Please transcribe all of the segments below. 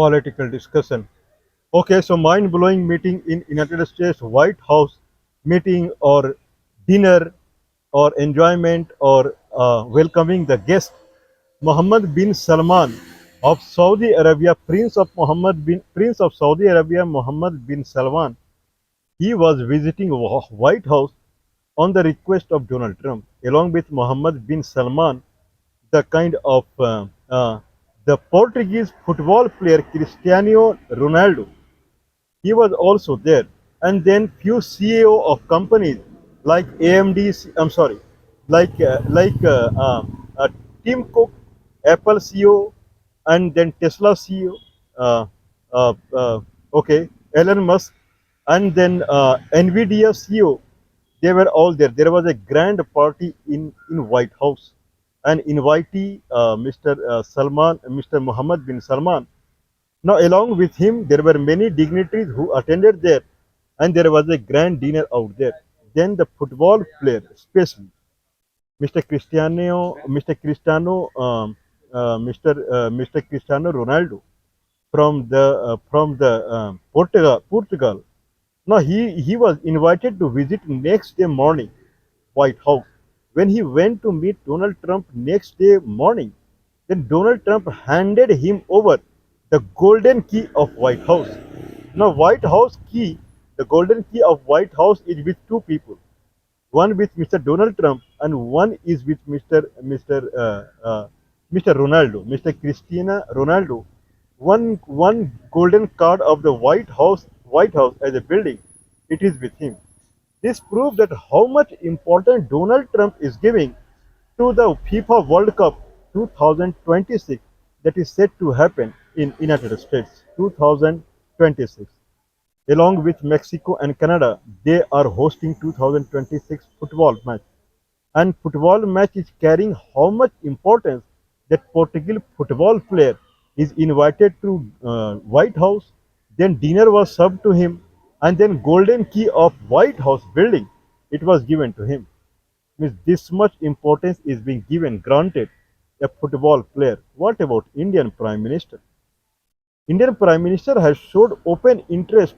political discussion. Okay, so mind-blowing meeting in United States White House meeting or dinner or enjoyment or welcoming the guest. Mohammed bin Salman of Saudi Arabia, Prince of Saudi Arabia, Mohammed bin Salman. He was visiting White House on the request of Donald Trump, along with Mohammed bin Salman, the kind of the Portuguese football player Cristiano Ronaldo. He was also there, and then few CEO of companies like AMD. I'm sorry, like Tim Cook, Apple CEO, and then Tesla CEO. Uh, okay, Elon Musk, and then Nvidia CEO. They were all there. There was a grand party in White House, and invitee Mr. Salman, Mr. Mohammed bin Salman. Now, along with him, there were many dignitaries who attended there, and there was a grand dinner out there. Then the football player, especially Mr. Cristiano Ronaldo from the Portugal. Now he was invited to visit next day morning White House. When he went to meet Donald Trump next day morning, then Donald Trump handed him over the golden key of White House. Now White House key, the golden key of White House is with two people. One with Mr. Donald Trump and one is with Mr. Ronaldo, Mr. Cristiano Ronaldo. One golden card of the White House as a building, it is with him. This proves that how much importance Donald Trump is giving to the FIFA World Cup 2026 that is set to happen in United States 2026. Along with Mexico and Canada, they are hosting 2026 football match. And football match is carrying how much importance that Portugal football player is invited to White House. Then dinner was served to him, and then golden key of White House building it was given to him. Means this much importance is being given granted a football player. What about Indian Prime Minister? Indian Prime Minister has showed open interest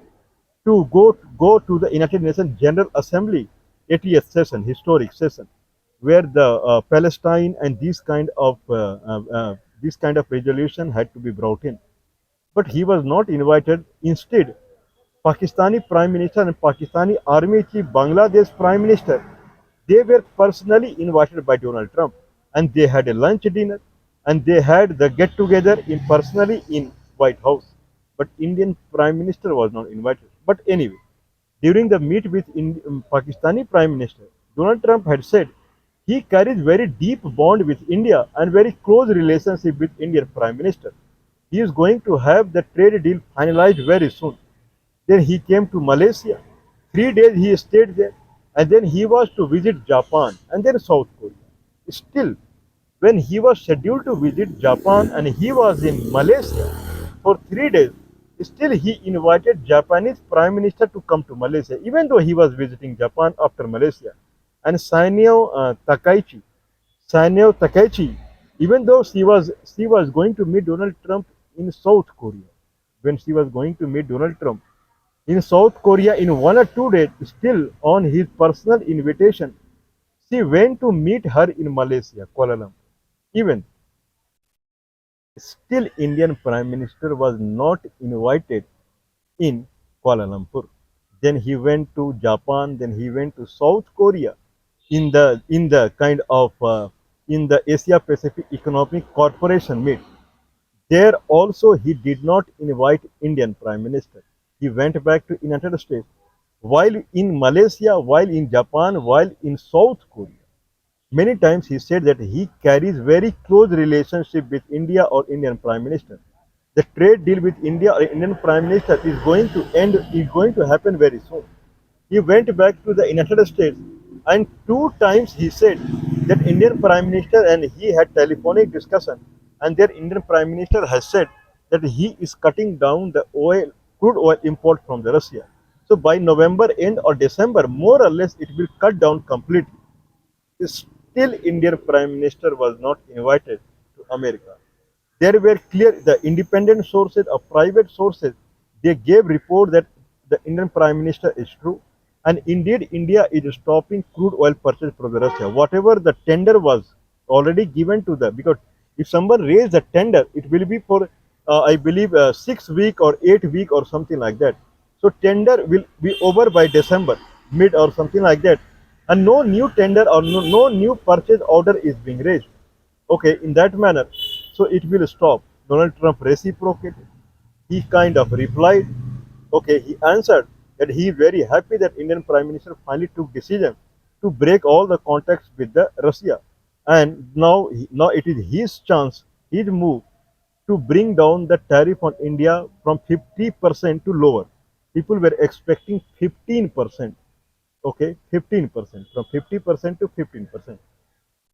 to go to the United Nations General Assembly 80th session, historic session, where the Palestine and these kind of resolution had to be brought in. But he was not invited. Instead, Pakistani Prime Minister and Pakistani Army Chief, Bangladesh Prime Minister, they were personally invited by Donald Trump, and they had a lunch dinner, and they had the get together in personally in White House. But Indian Prime Minister was not invited. But anyway, during the meet with Pakistani Prime Minister, Donald Trump had said he carries very deep bond with India and very close relationship with Indian Prime Minister. He is going to have the trade deal finalized very soon. Then he came to Malaysia. 3 days he stayed there, and then he was to visit Japan and then South Korea. Still, when he was scheduled to visit Japan and he was in Malaysia for 3 days, still he invited Japanese Prime Minister to come to Malaysia, even though he was visiting Japan after Malaysia. And Sanyo Takaichi, even though she was going to meet Donald Trump in South Korea, when she was going to meet Donald Trump in South Korea in 1 or 2 days, still on his personal invitation, she went to meet her in Malaysia, Kuala Lumpur. Even still, Indian Prime Minister was not invited in Kuala Lumpur. Then he went to Japan. Then he went to South Korea in the kind of in the Asia Pacific Economic Corporation meet. There also he did not invite Indian Prime Minister. He went back to United States. While in Malaysia, while in Japan, while in South Korea, many times he said that he carries very close relationship with India or Indian Prime Minister. The trade deal with India or Indian Prime Minister is going to happen very soon. He went back to the United States, and 2 times he said that Indian Prime Minister and he had telephonic discussion, and their Indian Prime Minister has said that he is cutting down the crude oil import from the Russia. So by November end or December, more or less, it will cut down completely. Still, Indian Prime Minister was not invited to America. There were clear the independent sources or private sources. They gave report that the Indian Prime Minister is true, and indeed India is stopping crude oil purchase from the Russia. Whatever the tender was already given to the because if someone raised the tender, it will be for I believe 6 week or 8 week or something like that. So tender will be over by December mid or something like that, and no new tender or no new purchase order is being raised. Okay, in that manner, so it will stop. Donald Trump reciprocated. He kind of replied. Okay, he answered that he is very happy that Indian Prime Minister finally took decision to break all the contacts with the Russia, and now it is his chance, his move to bring down the tariff on India from 50% to lower. People were expecting 15%. Okay, 15% from 50% to 15%,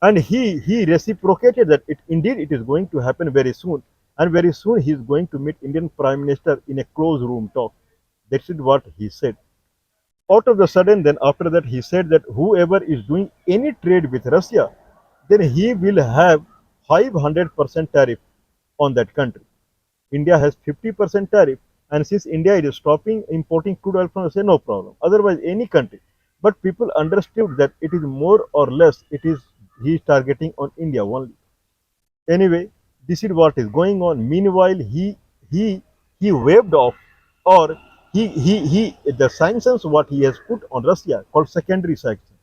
and he reciprocated that it indeed it is going to happen very soon, and very soon he is going to meet Indian Prime Minister in a closed room talk. That is what he said. Out of the sudden, then after that, he said that whoever is doing any trade with Russia, then he will have 500% tariff on that country. India has 50% tariff, and since India is stopping importing crude oil from Russia, no problem. Otherwise, any country. But people understood that it is more or less, it is he is targeting on India only. Anyway, this is what is going on. Meanwhile, he he waved off, or he the sanctions what he has put on Russia called secondary sanction.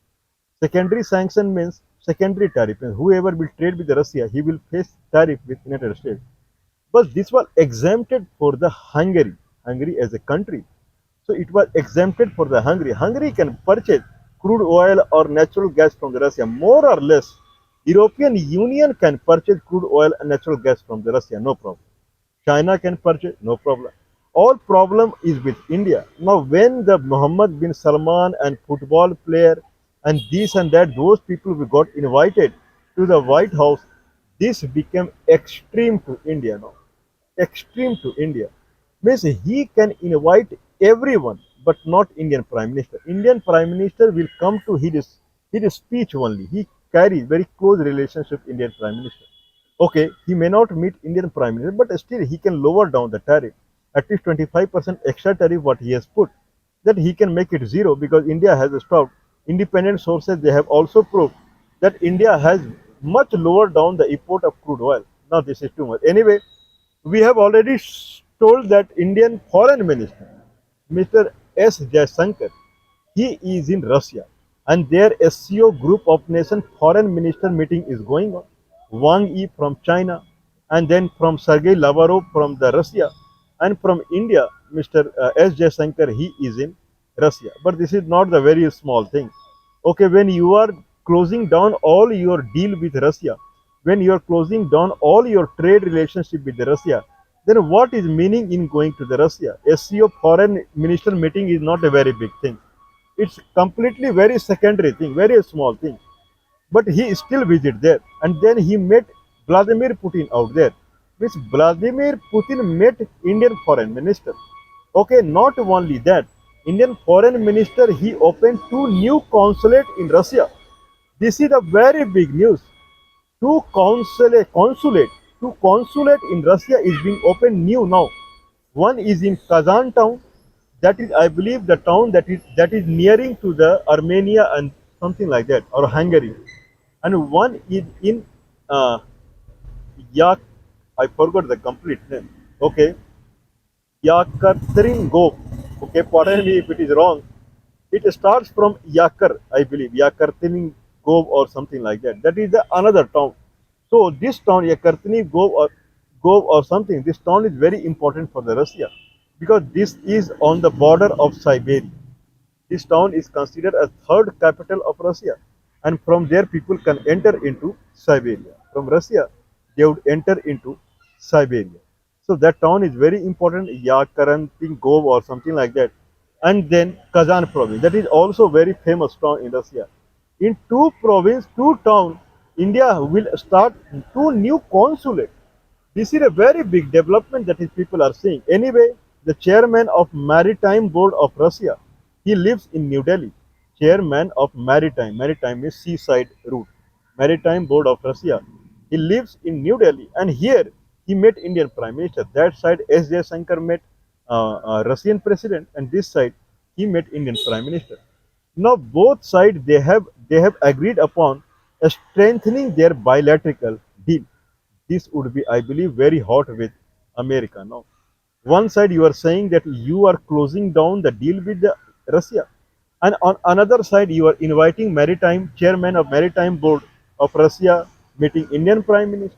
Secondary sanction means secondary tariff. Means whoever will trade with Russia, he will face tariff with United States. But this was exempted for the Hungary. Hungary as a country. So it was exempted for the Hungary. Hungary can purchase crude oil or natural gas from the Russia more or less. European Union can purchase crude oil and natural gas from the Russia, no problem. China can purchase, no problem. All problem is with India. Now when the Mohammed bin Salman and football player and this and that, those people we got invited to the White House, this became extreme to India now. Extreme to India. Means he can invite everyone, but not Indian Prime Minister. Indian Prime Minister will come to his speech only. He carries very close relationship with Indian Prime Minister. Okay, he may not meet Indian Prime Minister, but still he can lower down the tariff. At least 25% extra tariff what he has put. That he can make it zero because India has stopped. Independent sources they have also proved that India has much lower down the import of crude oil. Now this is too much. Anyway, we have already told that Indian Foreign Minister, Mr. S. Jaishankar, he is in Russia, and their SCO group of nation foreign minister meeting is going on. Wang Yi from China, and then from Sergei Lavrov from the Russia, and from India, Mr. S. Jaishankar, he is in Russia. But this is not the very small thing. Okay, when you are closing down all your deal with Russia, when you are closing down all your trade relationship with the Russia, then what is meaning in going to the Russia? SCO foreign minister meeting is not a very big thing. It's completely very secondary thing, very small thing. But he still visit there, and then he met Vladimir Putin out there. Which Vladimir Putin met Indian foreign minister. Okay, not only that, Indian foreign minister he opened two new consulate in Russia. This is a very big news. Two consulate in Russia is being opened new now. One is in Kazan town, that is I believe the town that is nearing to the Armenia and something like that, or Hungary, and one is in uh, Yak. I forgot the complete name. Okay, Yekaterinburg. Okay, pardon me if it is wrong. It starts from Yakar, I believe, Yekaterinburg or something like that. That is the another town. So this town, Yekaterinburg or Gov or something, this town is very important for the Russia because this is on the border of Siberia. This town is considered as third capital of Russia, and from there people can enter into Siberia. From Russia, they would enter into Siberia. So that town is very important, Yakarantingov or something like that. And then Kazan province, that is also very famous town in Russia. In two province, two town, India will start two new consulate. This is a very big development that is people are seeing. Anyway, the chairman of Maritime Board of Russia, he lives in New Delhi. Chairman of Maritime is seaside route. Maritime Board of Russia. He lives in New Delhi, and here He met Indian Prime Minister. That side, S. J. Shankar met Russian President, and this side he met Indian Prime Minister. Now both sides they have agreed upon strengthening their bilateral deal. This would be, I believe, very hot with America now. One side you are saying that you are closing down the deal with Russia, and on another side you are inviting maritime chairman of maritime board of Russia meeting Indian Prime Minister,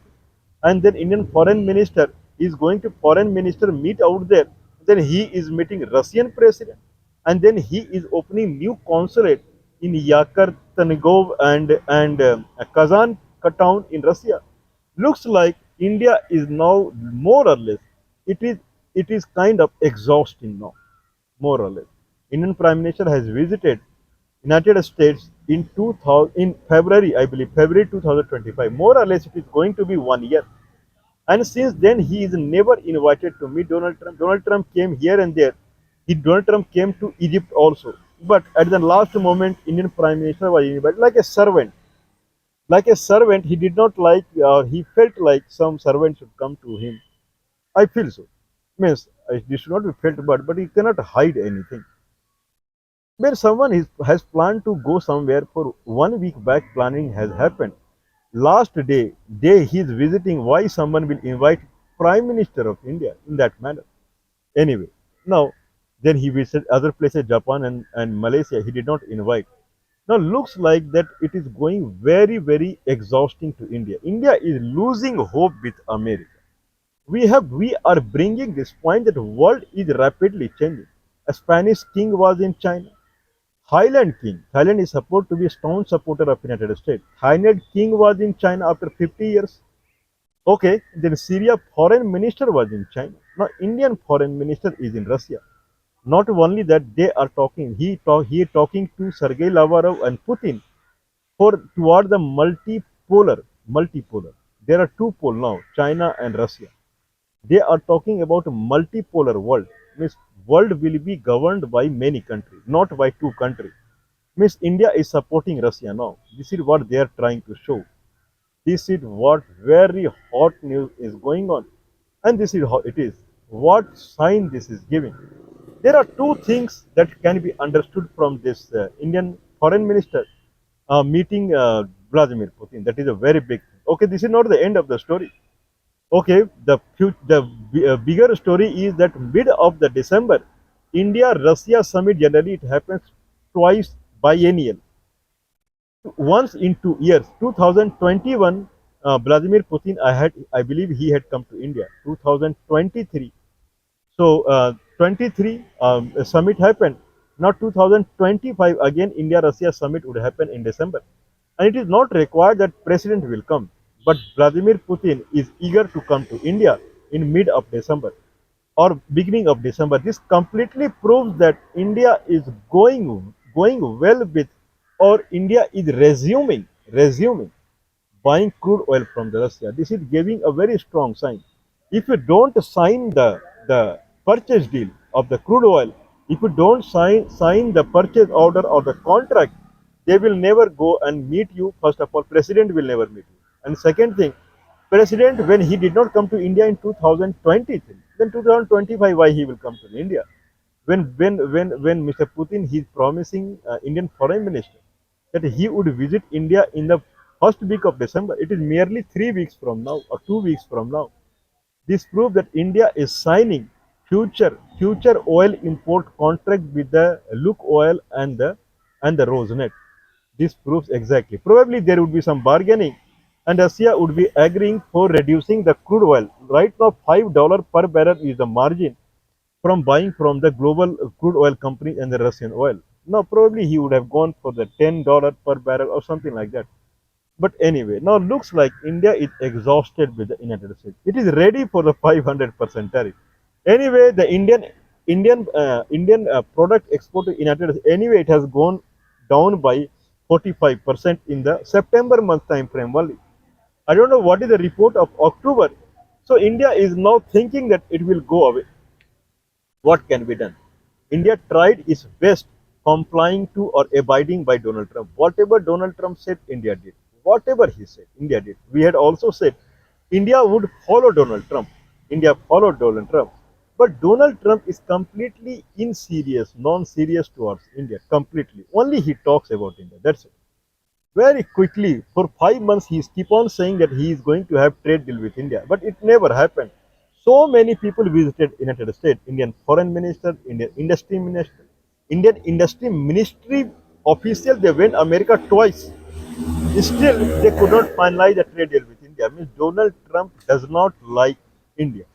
and then Indian Foreign Minister is going to Foreign Minister meet out there. Then he is meeting Russian President, and then he is opening new consulate in Yakartangov and Kazan town in Russia. Looks like India is now more or less it is kind of exhausting now, more or less. Indian Prime Minister has visited United States in 2000, in February, I believe, February 2025. More or less, it is going to be 1 year. And since then, he is never invited to meet Donald Trump. Donald Trump came here and there. Donald Trump came to Egypt also. But at the last moment, Indian Prime Minister was invited like a servant. Like a servant, he did not like, he felt like some servant should come to him. I feel so. Means this should not be felt, but he cannot hide anything. When someone has planned to go somewhere for 1 week back, planning has happened. Last day he is visiting. Why someone will invite Prime Minister of India in that manner? Anyway, now then he visited other places, Japan and Malaysia. He did not invite. Now looks like that it is going very exhausting to India. India is losing hope with America. We are bringing this point that the world is rapidly changing. A Spanish king was in China. Thailand is supposed to be a strong supporter of United States. Thailand king was in China after 50 years. Okay, then Syria foreign minister was in China. Now Indian foreign minister is in Russia. Not only that, they are talking. He is talking to Sergei Lavrov and Putin for toward the multipolar. There are two poles now, China and Russia. They are talking about a multipolar world. Means world will be governed by many countries, not by two countries. Means India is supporting Russia now. This is what they are trying to show. This is what very hot news is going on. And this is how it is. What sign this is giving. There are two things that can be understood from this Indian foreign minister meeting Vladimir Putin. That is a very big thing. Okay, this is not the end of the story. Okay, the bigger story is that mid of the December, India Russia summit generally it happens twice biennial, once in 2 years. 2021, Vladimir Putin, I believe he had come to India. 2023, so 23 a summit happened. Now 2025 again India Russia summit would happen in December, and it is not required that president will come, but Vladimir Putin is eager to come to India in mid of December or beginning of December. This completely proves that India is going well with, or India is resuming buying crude oil from the Russia. This is giving a very strong sign. If you don't sign the purchase deal of the crude oil, if you don't sign the purchase order or the contract, they will never go and meet you. First of all, president will never meet you. And second thing, president when he did not come to India in 2023, then 2025 why he will come to India? When Mr. Putin he is promising Indian foreign minister that he would visit India in the first week of December. It is merely 3 weeks from now or 2 weeks from now. This proves that India is signing future oil import contract with the Luke Oil and the Rosneft. This proves exactly. Probably there would be some bargaining, and Russia would be agreeing for reducing the crude oil. Right now, $5 per barrel is the margin from buying from the global crude oil company and the Russian oil. Now, probably he would have gone for the $10 per barrel or something like that. But anyway, now looks like India is exhausted with the United States. It is ready for the 500% tariff. Anyway, the Indian product export to United States, anyway, it has gone down by 45% in the September month time frame only. I don't know what is the report of October. So India is now thinking that it will go away. What can be done? India tried its best complying to or abiding by Donald Trump. Whatever Donald Trump said, India did. Whatever he said, India did. We had also said India would follow Donald Trump. India followed Donald Trump. But Donald Trump is completely inserious, non-serious towards India, completely. Only he talks about India. That's it. Very quickly, for 5 months, he keep on saying that he is going to have trade deal with India, but it never happened. So many people visited United States, Indian foreign minister, Indian industry ministry official. They went America twice. Still, they could not finalize a trade deal with India. Means Donald Trump does not like India.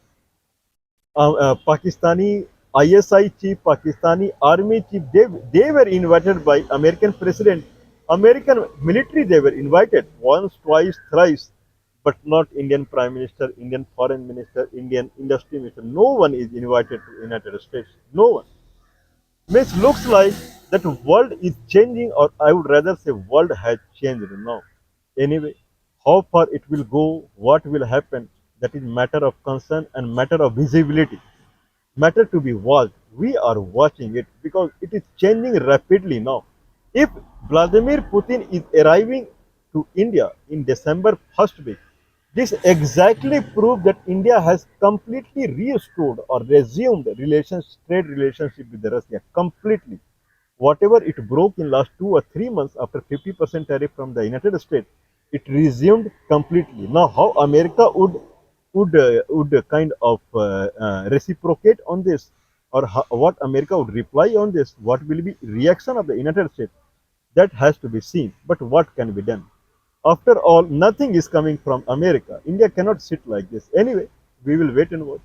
Pakistani ISI chief, Pakistani army chief, they were invited by American president, American military. They were invited once, twice, thrice, but not Indian prime minister, Indian foreign minister, Indian industry minister. No one is invited to United States. No one. Means looks like that world is changing, or I would rather say world has changed now. Anyway, how far it will go, what will happen, that is matter of concern and matter of visibility, matter to be watched. We are watching it because it is changing rapidly now. If Vladimir Putin is arriving to India in December first week, this exactly proves that India has completely restored or resumed trade relationship with the Russia completely. Whatever it broke in last 2 or 3 months after 50% tariff from the United States, it resumed completely. Now, how America would kind of reciprocate on this, or how, what America would reply on this, what will be reaction of the United States, that has to be seen. But what can be done? After all, nothing is coming from America. India cannot sit like this. Anyway, we will wait and watch.